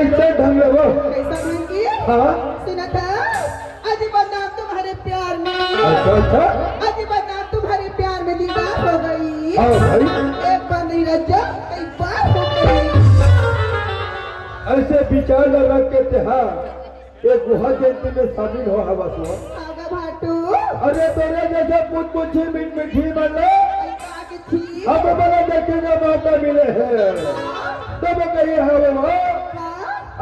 कैसे ढंग वो कैसा ढंग की? हाँ सुना था आज बदनाम तुम्हारे प्यार में, अच्छा अच्छा आज बदनाम तुम्हारे प्यार में दीदार हो गई। हाँ भाई एक बार नहीं रजा कई बार हो गई। ऐसे विचार लगा के त्योहार एक गुहा जयंती में शामिल हो हवा सुहा। आगा भाटू अरे तोरे जैसे पूछ पूछी मीठी बनो ऐसा की थी। अब बड़ा देखेगा मौका मिले है तब कही है वो हाँ,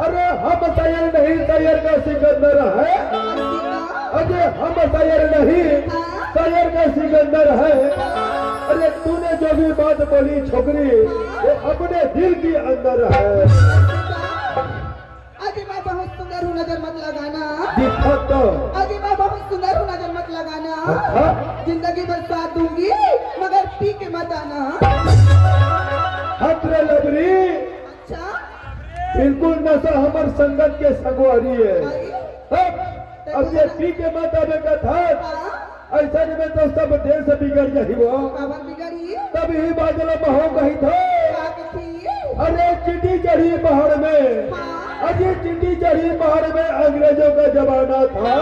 अरे हम तैयार नहीं तैयार का सिकंदर है अरे हम तैयार नहीं तैयार का सिकंदर है। अरे तूने जो भी बात बोली छोकरी वो अपने दिल के अंदर है। आज मैं बहुत सुंदर हूँ नजर मत लगाना। दिखा तो आज मैं बहुत सुंदर हूँ नजर मत लगाना। अच्छा जिंदगी भर साथ दूंगी मगर पी के मत आना। हतरे लबरी अच्छा बिल्कुल नशा हमार संगत के संगवारी है। भाई अब ये पी के मत आने का था हाँ, ऐसा में तो सब देश बिगड़ जाही वो बाबर बिगड़ी तब ही बादल महो गई था। आगे थी। अरे चिट्ठी चढ़ी पहाड़ में हाँ, अरे चिट्ठी चढ़ी पहाड़ में अंग्रेजों का जमाना था।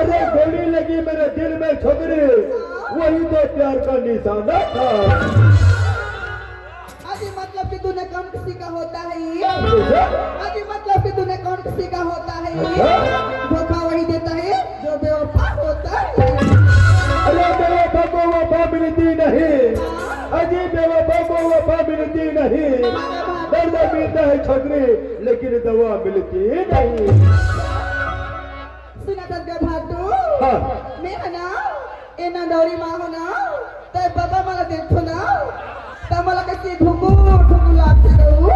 अरे गोली लगी मेरे दिल में छोकरी वही तो प्यार का निशाना था। आज मतलब कि तूने कौन किसी का होता है अच्छा? आज मतलब कि तूने कौन किसी का होता है। धोखा वही देता है जो बेवफा होता है। अरे बेवफा को वफा मिलती नहीं अजी बेवफा को वफा मिलती नहीं। दर्द मिलता है छोकरी लेकिन दवा मिलती नहीं। सुना था भाटू हाँ मैं है ना ए नंदौरी माँ हो ना ते बाबा मला देखो ना ते मला कशी ढुकू ढुकू लागते रहू।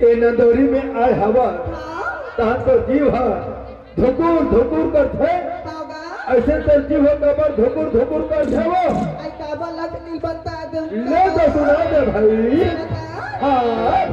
ए नंदोरी में आए हवा हाँ तहाँ तो जीव है धुकुर धुकुर करते होगा ऐसे तो जीव कबर धुकुर धुकुर करते वो आई काबा लग नहीं बता दूं। ले तो सुना दे भाई। सुना था हाँ